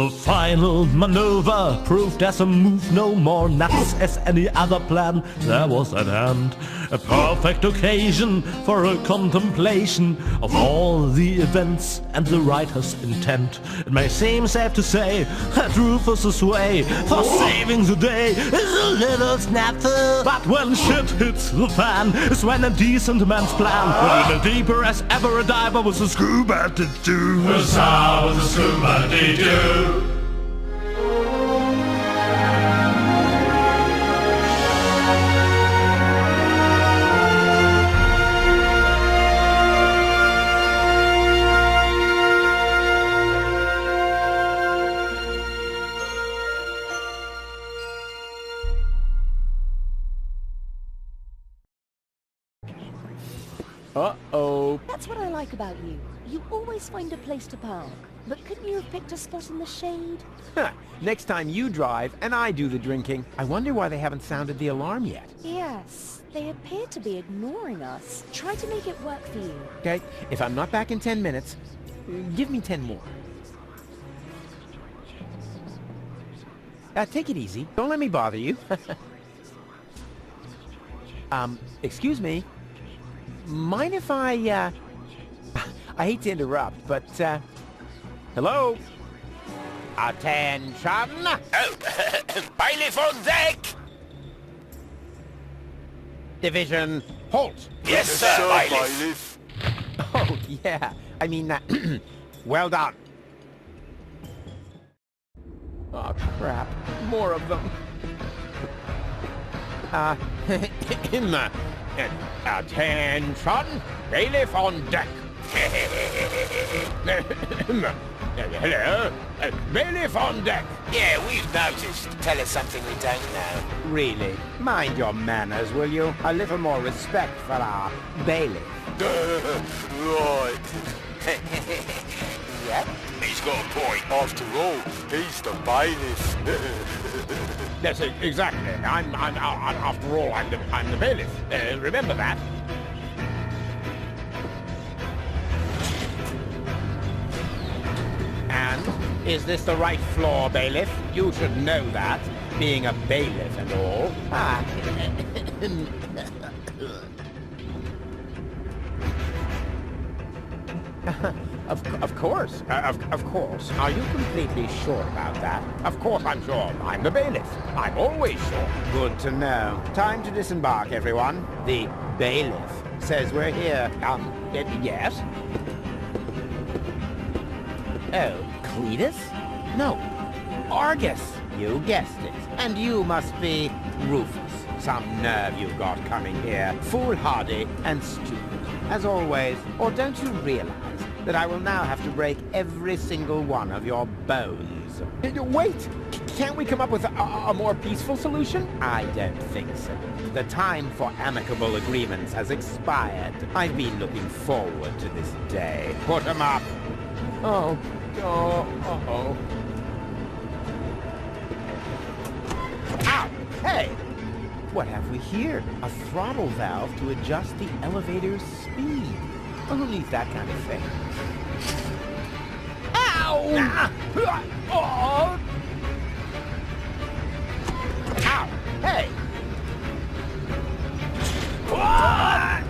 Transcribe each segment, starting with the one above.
The final maneuver proved as a move no more nuts as any other plan there was at hand. A perfect occasion for a contemplation of all the events and the writer's intent. It may seem safe to say that Rufus's way for saving the day is a little snafu. But when shit hits the fan is when a decent man's plan will be deeper as ever a diver with a scuba to do. Was I with a scuba to do? Uh-oh. That's what I like about you. You always find a place to park. But couldn't you have picked a spot in the shade? Next time you drive and I do the drinking. I wonder why they haven't sounded the alarm yet. Yes, they appear to be ignoring us. Try to make it work for you. Okay, if I'm not back in 10 minutes, give me 10 more. Take it easy. Don't let me bother you. Excuse me. Mind if I hate to interrupt, but, hello? Attention! Oh, bailiff on deck! Division, halt! Yes, sir, bailiff. Oh, yeah. I mean, well done. Oh, crap. More of them. Attention! Bailiff on deck! Hello? Bailiff on deck! Yeah, we've noticed. Tell us something we don't know. Really? Mind your manners, will you? A little more respect for our bailiff. Right. Yep. He's got a point. After all, he's the bailiff. That's it, exactly. After all, I'm the bailiff. Remember that. And is this the right floor, bailiff? You should know that, being a bailiff and all. Of course. Of course. Are you completely sure about that? Of course I'm sure. I'm the bailiff. I'm always sure. Good to know. Time to disembark, everyone. The bailiff says we're here. Yes? Oh, Cletus? No. Argus. You guessed it. And you must be Rufus. Some nerve you've got coming here. Foolhardy and stupid. As always. Or don't you realize that I will now have to break every single one of your bones? Wait! Can't we come up with a more peaceful solution? I don't think so. The time for amicable agreements has expired. I've been looking forward to this day. Put 'em up! Oh. Uh-oh. Ow! Hey! What have we here? A throttle valve to adjust the elevator's speed. Well, who needs that kind of thing? Ow! Oh! Ow! Hey! What?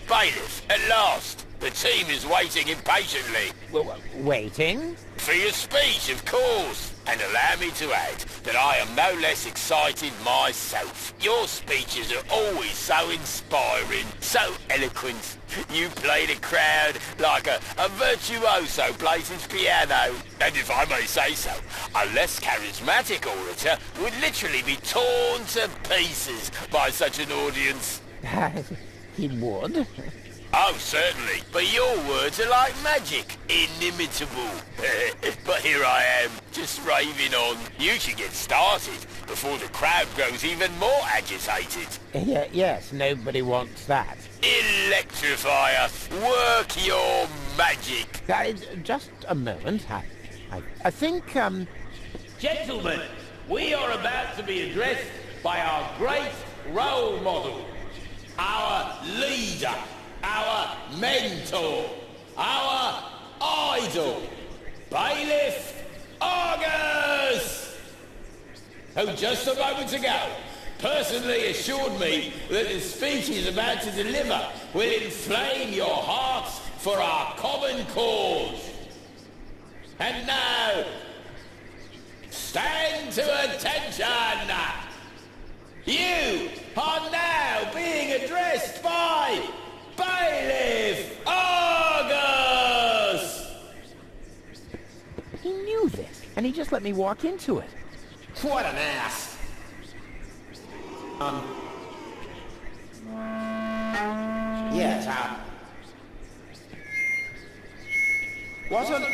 Bailiff, at last. The team is waiting impatiently. Waiting? For your speech, of course. And allow me to add that I am no less excited myself. Your speeches are always so inspiring, so eloquent. You play the crowd like a virtuoso plays his piano. And if I may say so, a less charismatic orator would literally be torn to pieces by such an audience. He would? Oh, certainly. But your words are like magic. Inimitable. But here I am, just raving on. You should get started before the crowd grows even more agitated. Yes, nobody wants that. Electrifier, work your magic. Just a moment. I think, Gentlemen, we are about to be addressed by our great role model, our leader, our mentor, our idol, Bailiff Argus, who just a moment ago personally assured me that the speech he's about to deliver will inflame your hearts for our common cause. And now, stand to attention! You are now being addressed by Bailiff Argus! He knew this, and he just let me walk into it. What an ass! Yes, what on...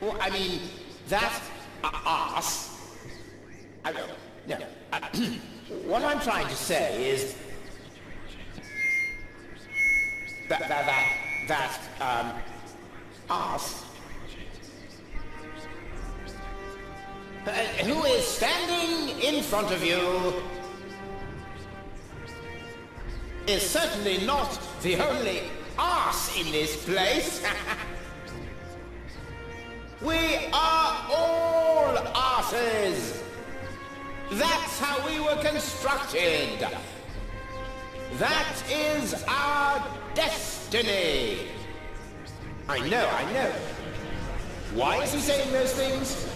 Well, I mean, that ass... I don't know. What I'm trying to say is... That ass... who is standing in front of you is certainly not the only arse in this place. We are all arses. That's how we were constructed. That is our destiny. I know. Why is he saying those things?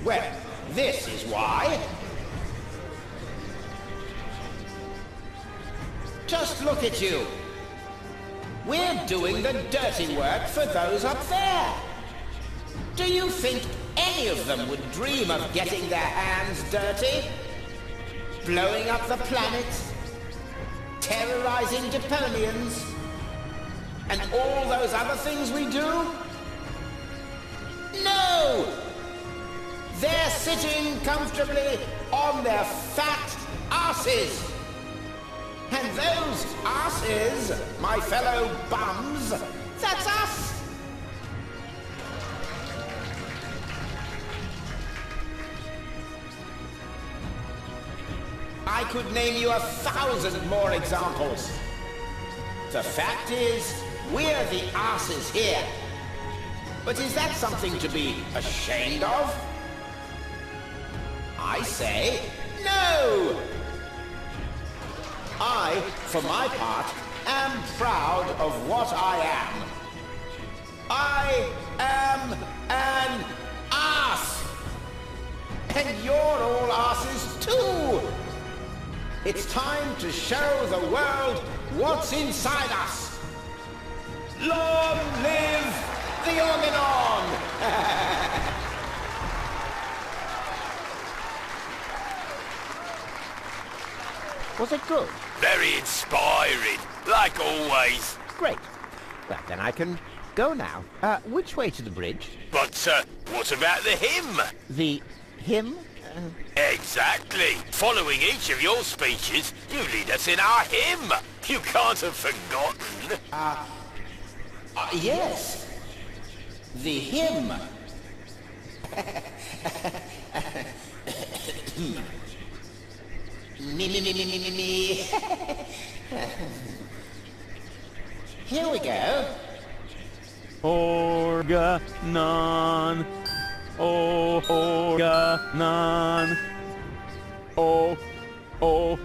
Well, this is why. Just look at you. We're doing the dirty work for those up there. Do you think any of them would dream of getting their hands dirty? Blowing up the planet? Terrorizing Deponians? And all those other things we do? No! They're sitting comfortably on their fat asses. And those asses, my fellow bums, that's us. I could name you 1,000 more examples. The fact is, we're the asses here. But is that something to be ashamed of? I say, no! I, for my part, am proud of what I am. I am an ass! And you're all asses too! It's time to show the world what's inside us! Long live the Organon! Was it good? Very inspiring, like always. Great. Well, then I can go now. Which way to the bridge? But, what about the hymn? The hymn? Exactly. Following each of your speeches, you lead us in our hymn. You can't have forgotten. Yes. The hymn. Me. Here we go. Organon. Organon. Organon.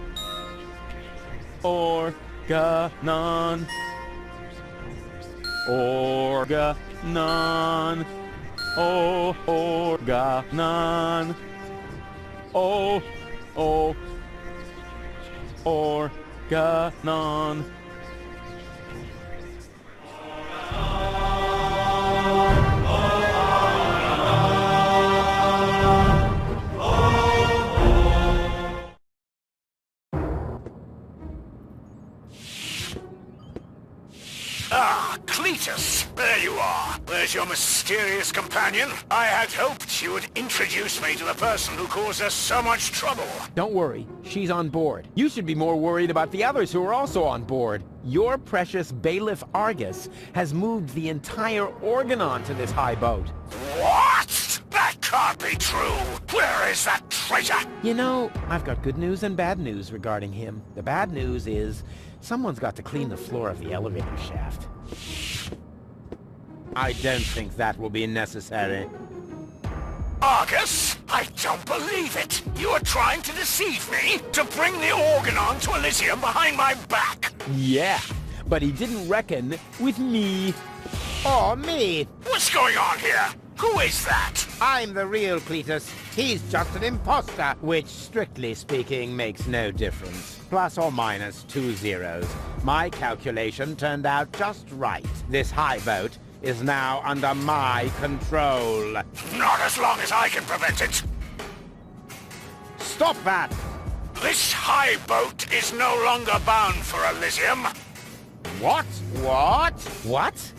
Organon. Organon. Organon. Ah, Cletus, there you are. There's your mysterious companion. I had hoped you would introduce me to the person who caused us so much trouble. Don't worry, she's on board. You should be more worried about the others who are also on board. Your precious Bailiff Argus has moved the entire Organon to this high boat. What? That can't be true. Where is that traitor? You know, I've got good news and bad news regarding him. The bad news is someone's got to clean the floor of the elevator shaft. I don't think that will be necessary. Argus, I don't believe it. You are trying to deceive me, to bring the Organon to Elíseo behind my back. Yeah, but he didn't reckon with me. Oh, me? What's going on here? Who is that? I'm the real Cletus. He's just an imposter, which, strictly speaking, makes no difference. Plus or minus 2 zeros. My calculation turned out just right. This high boat is now under my control. Not as long as I can prevent it. Stop that! This high boat is no longer bound for Elíseo. What? What? What?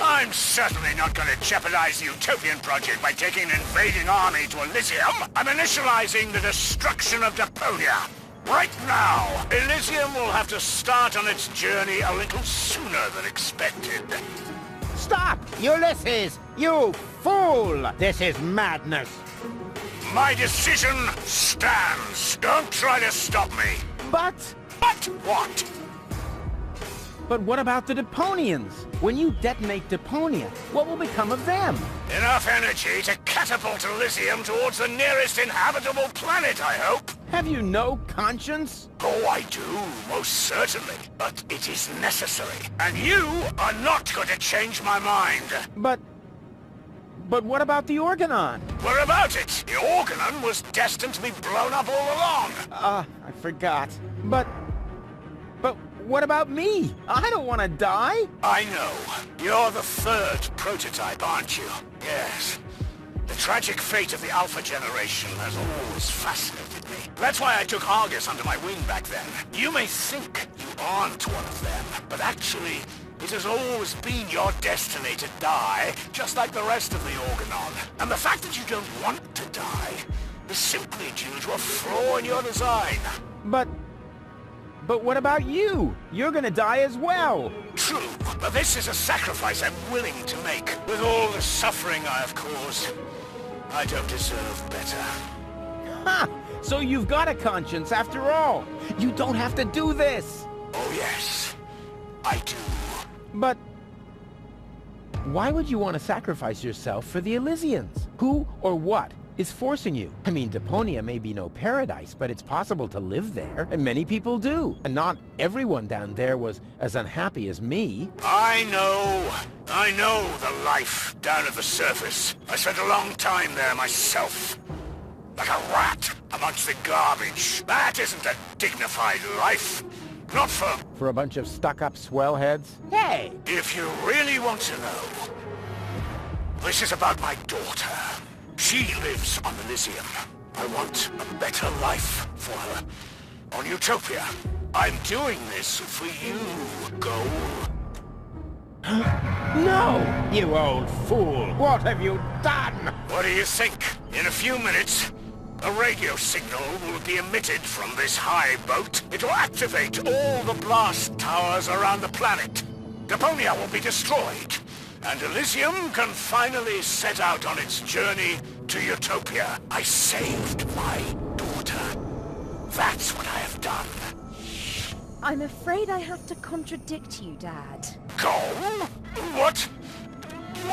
I'm certainly not going to jeopardize the Utopian project by taking an invading army to Elíseo. I'm initializing the destruction of Deponia. Right now, Elíseo will have to start on its journey a little sooner than expected. Stop! Ulysses! You fool! This is madness! My decision stands. Don't try to stop me. But What? what about the Deponians? When you detonate Deponia, what will become of them? Enough energy to catapult Elíseo towards the nearest inhabitable planet, I hope. Have you no conscience? Oh, I do, most certainly. But it is necessary. And you are not going to change my mind. But what about the Organon? What about it? The Organon was destined to be blown up all along. I forgot. But what about me? I don't want to die. I know. You're the third prototype, aren't you? Yes. The tragic fate of the Alpha generation has always fascinated me. That's why I took Argus under my wing back then. You may think you aren't one of them, but actually, it has always been your destiny to die, just like the rest of the Organon. And the fact that you don't want to die is simply due to a flaw in your design. But what about you? You're gonna die as well. True, but this is a sacrifice I'm willing to make. With all the suffering I have caused, I don't deserve better. Ha! So you've got a conscience after all. You don't have to do this. Oh yes, I do. But why would you want to sacrifice yourself for the Elysians? Who or what is forcing you? I mean, Deponia may be no paradise, but it's possible to live there, and many people do. And not everyone down there was as unhappy as me. I know the life down at the surface. I spent a long time there myself. Like a rat amongst the garbage. That isn't a dignified life. Not for a bunch of stuck-up swellheads? Hey! If you really want to know, this is about my daughter. She lives on Elíseo. I want a better life for her. On Utopia. I'm doing this for you, Goal. No! You old fool! What have you done? What do you think? In a few minutes, a radio signal will be emitted from this high boat. It will activate all the blast towers around the planet. Deponia will be destroyed. And Elíseo can finally set out on its journey to Utopia. I saved my daughter. That's what I have done. I'm afraid I have to contradict you, Dad. Go? What?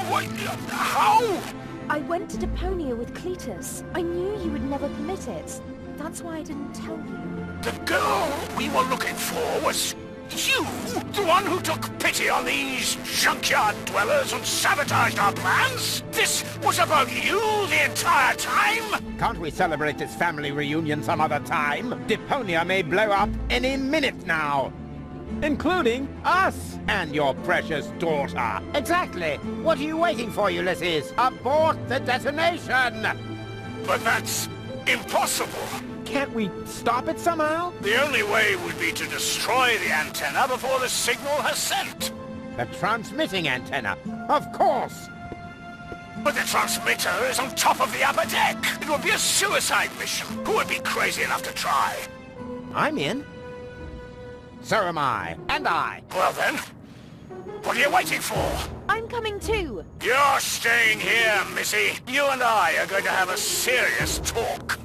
What? How? I went to Deponia with Cletus. I knew you would never permit it. That's why I didn't tell you. The girl we were looking for was you? The one who took pity on these junkyard dwellers and sabotaged our plans? This was about you the entire time? Can't we celebrate this family reunion some other time? Deponia may blow up any minute now. Including us and your precious daughter. Exactly. What are you waiting for, Ulysses? Abort the detonation! But that's impossible. Can't we stop it somehow? The only way would be to destroy the antenna before the signal has sent. The transmitting antenna, of course! But the transmitter is on top of the upper deck. It would be a suicide mission. Who would be crazy enough to try? I'm in. So am I. And I. Well then, what are you waiting for? I I'm coming too. You're staying here, Missy. You and I are going to have a serious talk.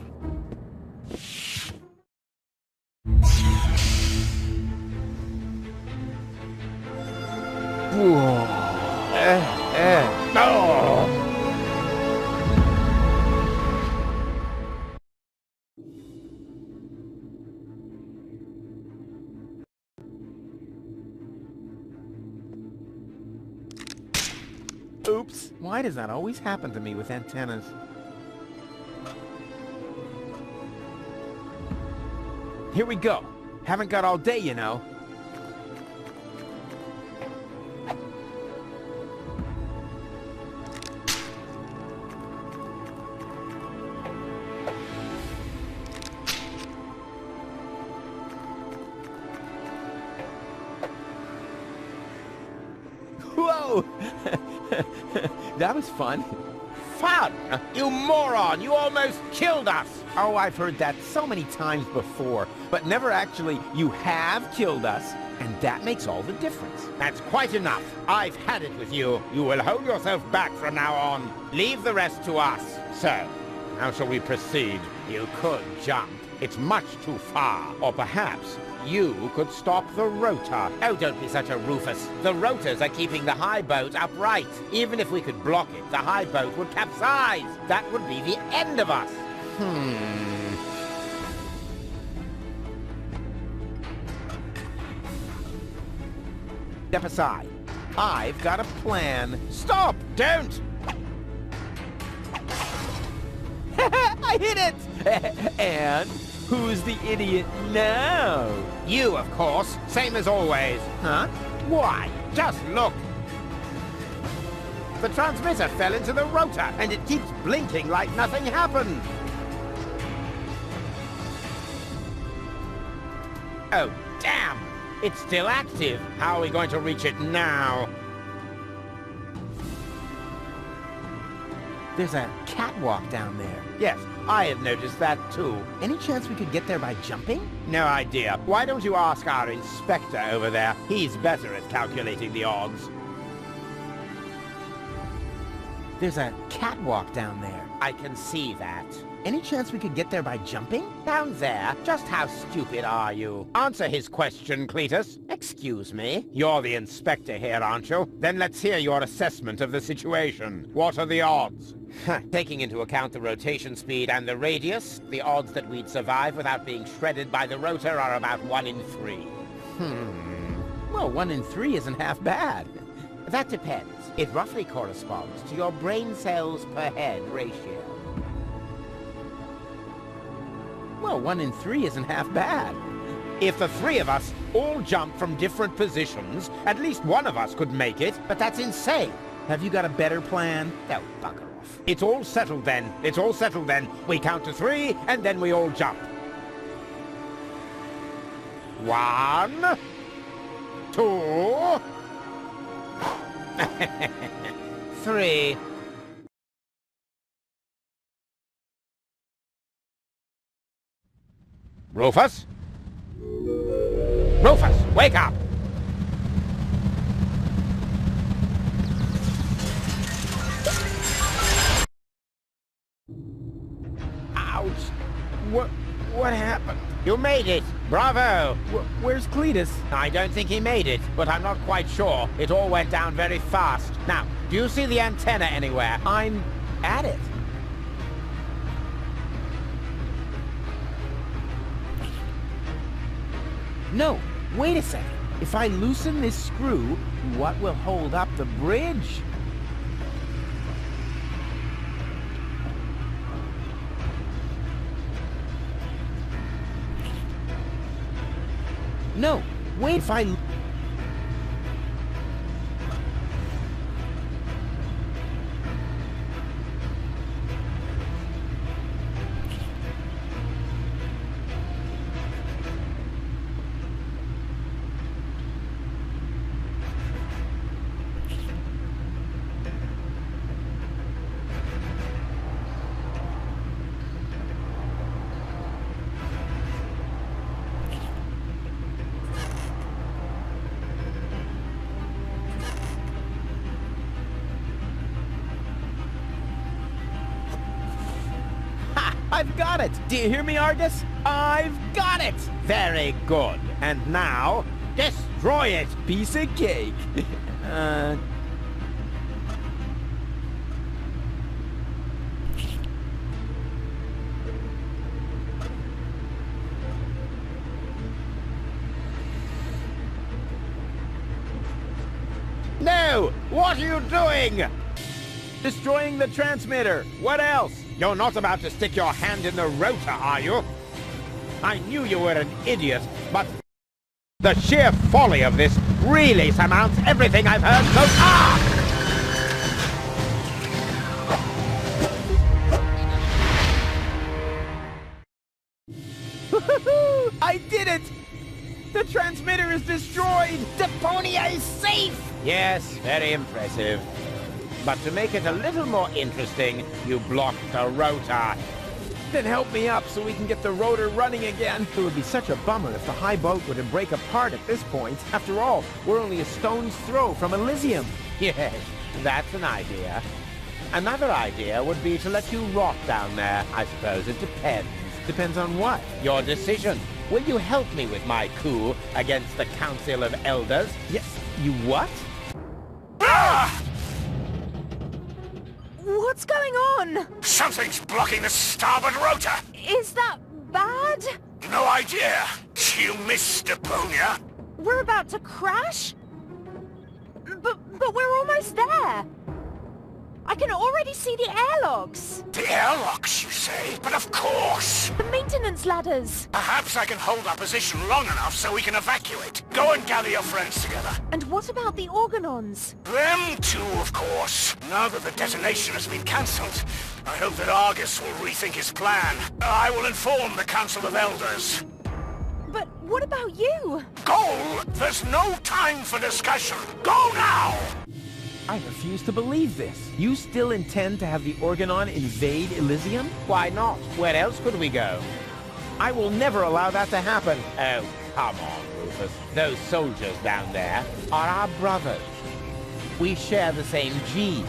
Oops, why does that always happen to me with antennas? Here we go. Haven't got all day, you know. Whoa! That was fun. Fun? You moron! You almost killed us! Oh, I've heard that so many times before, but never actually, you have killed us, and that makes all the difference. That's quite enough. I've had it with you. You will hold yourself back from now on. Leave the rest to us. So, how shall we proceed? You could jump. It's much too far. Or perhaps you could stop the rotor. Oh, don't be such a Rufus. The rotors are keeping the high boat upright. Even if we could block it, the high boat would capsize. That would be the end of us. Step aside. I've got a plan. Stop! Don't! I hit it! And who's the idiot now? You, of course. Same as always. Huh? Why? Just look. The transmitter fell into the rotor, and it keeps blinking like nothing happened. Oh, damn! It's still active. How are we going to reach it now? There's a catwalk down there. Yes, I have noticed that too. Any chance we could get there by jumping? No idea. Why don't you ask our inspector over there? He's better at calculating the odds. There's a catwalk down there. I can see that. Any chance we could get there by jumping? Down there? Just how stupid are you? Answer his question, Cletus. Excuse me? You're the inspector here, aren't you? Then let's hear your assessment of the situation. What are the odds? Taking into account the rotation speed and the radius, the odds that we'd survive without being shredded by the rotor are about 1 in 3. Well, 1 in 3 isn't half bad. That depends. It roughly corresponds to your brain cells per head ratio. Well, 1 in 3 isn't half bad. If the 3 of us all jump from different positions, at least one of us could make it, but that's insane. Have you got a better plan? Oh, bugger off. It's all settled then. It's all settled then. We count to 3, and then we all jump. 1, 2, 3. Rufus? Rufus, wake up! Ouch! What happened? You made it! Bravo! Where's Cletus? I don't think he made it, but I'm not quite sure. It all went down very fast. Now, do you see the antenna anywhere? I'm at it. No, wait a second. If I loosen this screw, what will hold up the bridge? No, wait, if I... I've got it! Do you hear me, Argus? I've got it! Very good. And now, destroy it! Piece of cake. No! What are you doing? Destroying the transmitter. What else? You're not about to stick your hand in the rotor, are you? I knew you were an idiot, but the sheer folly of this really surmounts everything I've heard so far! I did it! The transmitter is destroyed! Deponia is safe! Yes, very impressive. But to make it a little more interesting, you blocked the rotor. Then help me up so we can get the rotor running again. It would be such a bummer if the high boat were to break apart at this point. After all, we're only a stone's throw from Elíseo. Yes, that's an idea. Another idea would be to let you rot down there. I suppose it depends. Depends on what? Your decision. Will you help me with my coup against the Council of Elders? Yes. You what? Ah! What's going on? Something's blocking the starboard rotor. Is that bad? No idea. You missed Deponia. We're about to crash? But we're almost there. I can already see the airlocks. The airlocks, you say? But of course. The maintenance ladders. Perhaps I can hold our position long enough so we can evacuate. Go and gather your friends together. And what about the organons? Them too, of course. Now that the detonation has been cancelled, I hope that Argus will rethink his plan. I will inform the Council of Elders. But what about you? Go! There's no time for discussion. Go now! I refuse to believe this. You still intend to have the Organon invade Elíseo? Why not? Where else could we go? I will never allow that to happen. Oh, come on, Rufus. Those soldiers down there are our brothers. We share the same genes.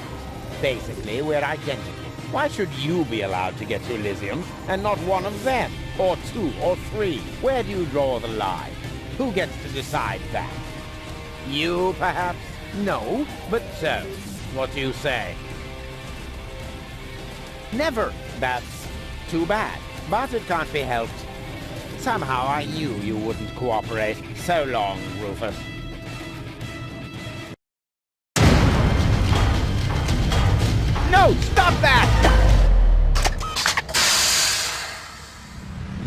Basically, we're identical. Why should you be allowed to get to Elíseo and not one of them? Or two, or three? Where do you draw the line? Who gets to decide that? You, perhaps? No, but so, what do you say? Never. That's too bad, but it can't be helped. Somehow I knew you wouldn't cooperate. So long, Rufus. No, stop that!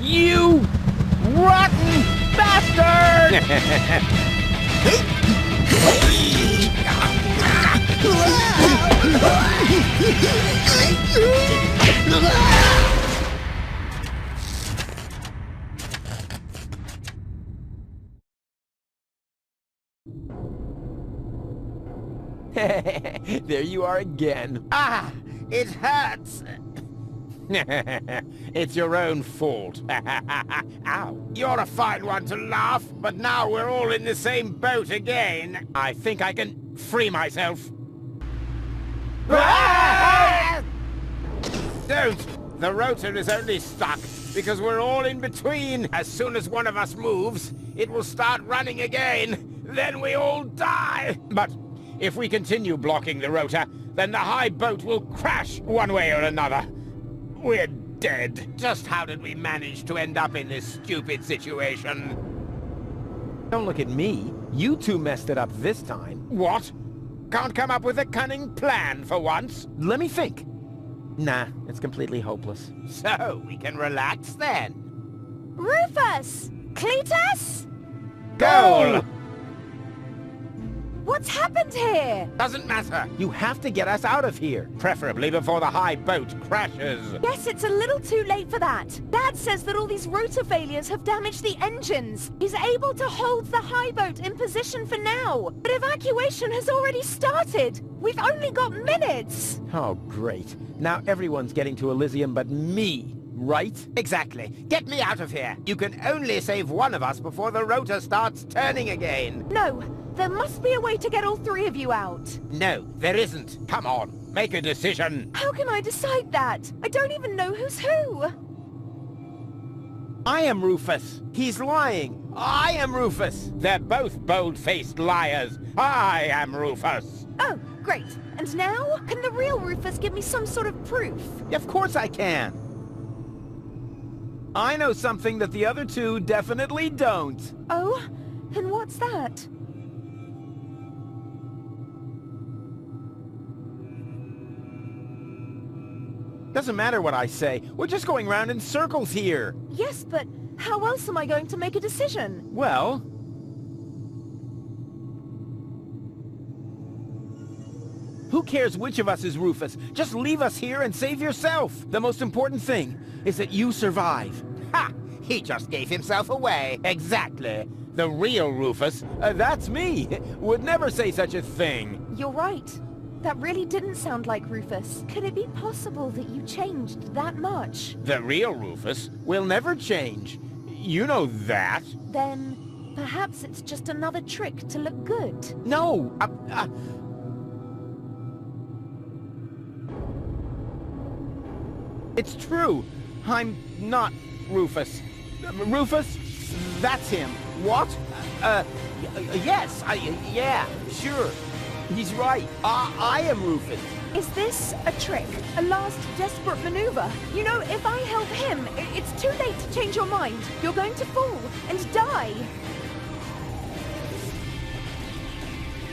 You rotten bastard! There you are again. Ah! It hurts! It's your own fault. Ow. You're a fine one to laugh, but now we're all in the same boat again. I think I can free myself. Ah! Don't! The rotor is only stuck because we're all in between. As soon as one of us moves, it will start running again. Then we all die. But if we continue blocking the rotor, then the high boat will crash one way or another. We're dead. Just how did we manage to end up in this stupid situation? Don't look at me. You two messed it up this time. What? Can't come up with a cunning plan for once? Let me think. Nah, it's completely hopeless. So, we can relax then. Rufus! Cletus? Goal! What's happened here? Doesn't matter. You have to get us out of here. Preferably before the high boat crashes. Yes, it's a little too late for that. Dad says that all these rotor failures have damaged the engines. He's able to hold the high boat in position for now. But evacuation has already started. We've only got minutes. Oh, great. Now everyone's getting to Elíseo but me, right? Exactly. Get me out of here. You can only save one of us before the rotor starts turning again. No. There must be a way to get all three of you out. No, there isn't. Come on, make a decision. How can I decide that? I don't even know who's who. I am Rufus. He's lying. I am Rufus. They're both bold-faced liars. I am Rufus. Oh, great. And now, can the real Rufus give me some sort of proof? Of course I can. I know something that the other two definitely don't. Oh? And what's that? Doesn't matter what I say. We're just going round in circles here. Yes, but how else am I going to make a decision? Well... who cares which of us is Rufus? Just leave us here and save yourself. The most important thing is that you survive. Ha! He just gave himself away. Exactly. The real Rufus, that's me, would never say such a thing. You're right. That really didn't sound like Rufus. Could it be possible that you changed that much? The real Rufus will never change. You know that. Then perhaps it's just another trick to look good. No! It's true. I'm not Rufus. Rufus? That's him. What? Yes. Yeah, sure. He's right. I am Rufus. Is this a trick? A last desperate maneuver? You know, if I help him, it's too late to change your mind. You're going to fall and die.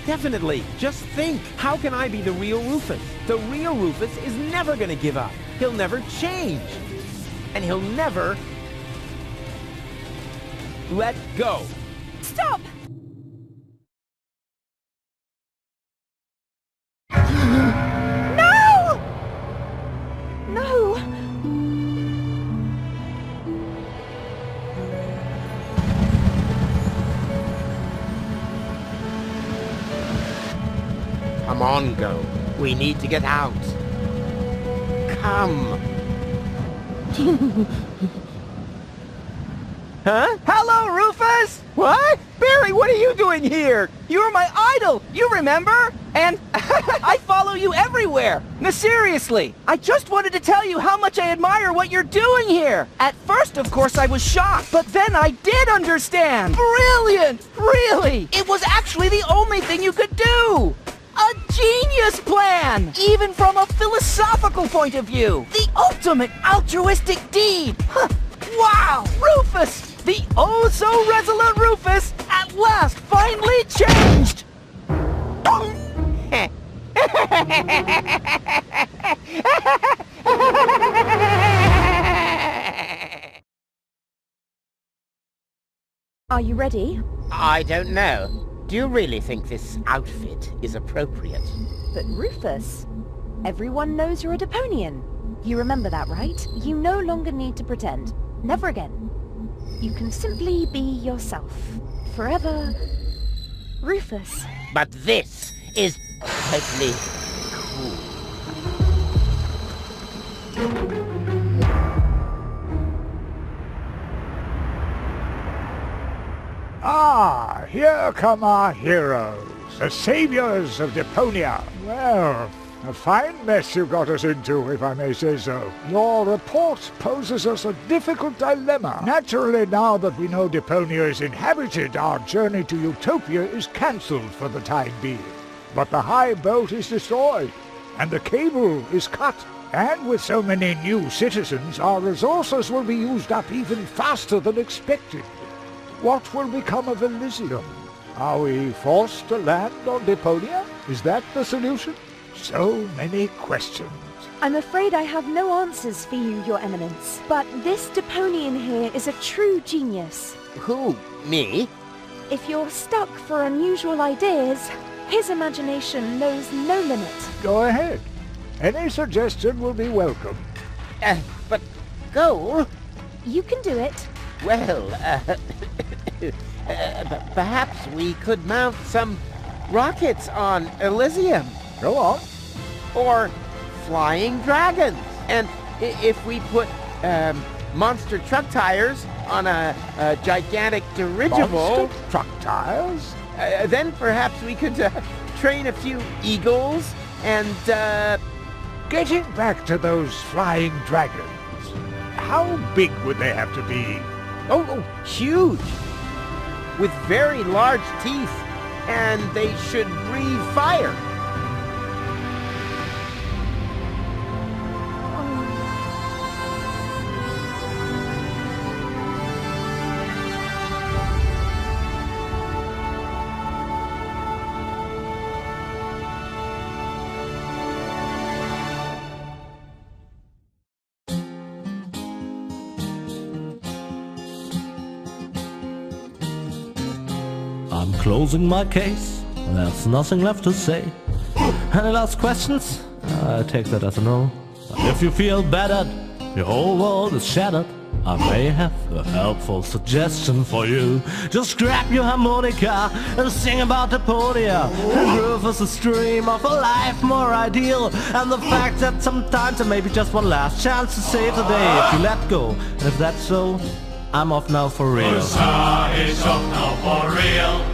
Definitely. Just think. How can I be the real Rufus? The real Rufus is never going to give up. He'll never change. And he'll never let go. Stop! No! No! Come on, Go. We need to get out. Come. Huh? Hello, Rufus! What? Barry, what are you doing here? You're my idol, you remember? And I follow you everywhere. No, seriously, I just wanted to tell you how much I admire what you're doing here. At first, of course, I was shocked, but then I did understand. Brilliant, really. It was actually the only thing you could do. A genius plan, even from a philosophical point of view. The ultimate altruistic deed. Huh. Wow, Rufus, the oh-so-resolute Rufus, at last finally changed! Are you ready? I don't know. Do you really think this outfit is appropriate? But Rufus, everyone knows you're a Deponian. You remember that, right? You no longer need to pretend. Never again. You can simply be yourself. Forever, Rufus. But this is totally cool. Ah, here come our heroes, the saviors of Deponia. Well, a fine mess you got us into, if I may say so. Your report poses us a difficult dilemma. Naturally, now that we know Deponia is inhabited, our journey to Utopia is cancelled for the time being. But the high boat is destroyed, and the cable is cut. And with so many new citizens, our resources will be used up even faster than expected. What will become of Elíseo? Are we forced to land on Deponia? Is that the solution? So many questions. I'm afraid I have no answers for you, Your Eminence. But this Deponian here is a true genius. Who? Me? If you're stuck for unusual ideas, his imagination knows no limit. Go ahead. Any suggestion will be welcome. But Go? You can do it. Well, perhaps we could mount some rockets on Elíseo. Go on. Or flying dragons. And if we put monster truck tires on a gigantic dirigible... Monster truck tires? Then perhaps we could train a few eagles and... Getting back to those flying dragons, how big would they have to be? Oh, huge! With very large teeth, and they should breathe fire. I'm closing my case, there's nothing left to say. Any last questions? I take that as a no. But if you feel battered, your whole world is shattered, I may have a helpful suggestion for you. Just grab your harmonica and sing about Deponia. And groove is a stream of a life more ideal, and the fact that sometimes there may be just one last chance to save the day if you let go. And if that's so, I'm off now for real. Gusta is off now for real.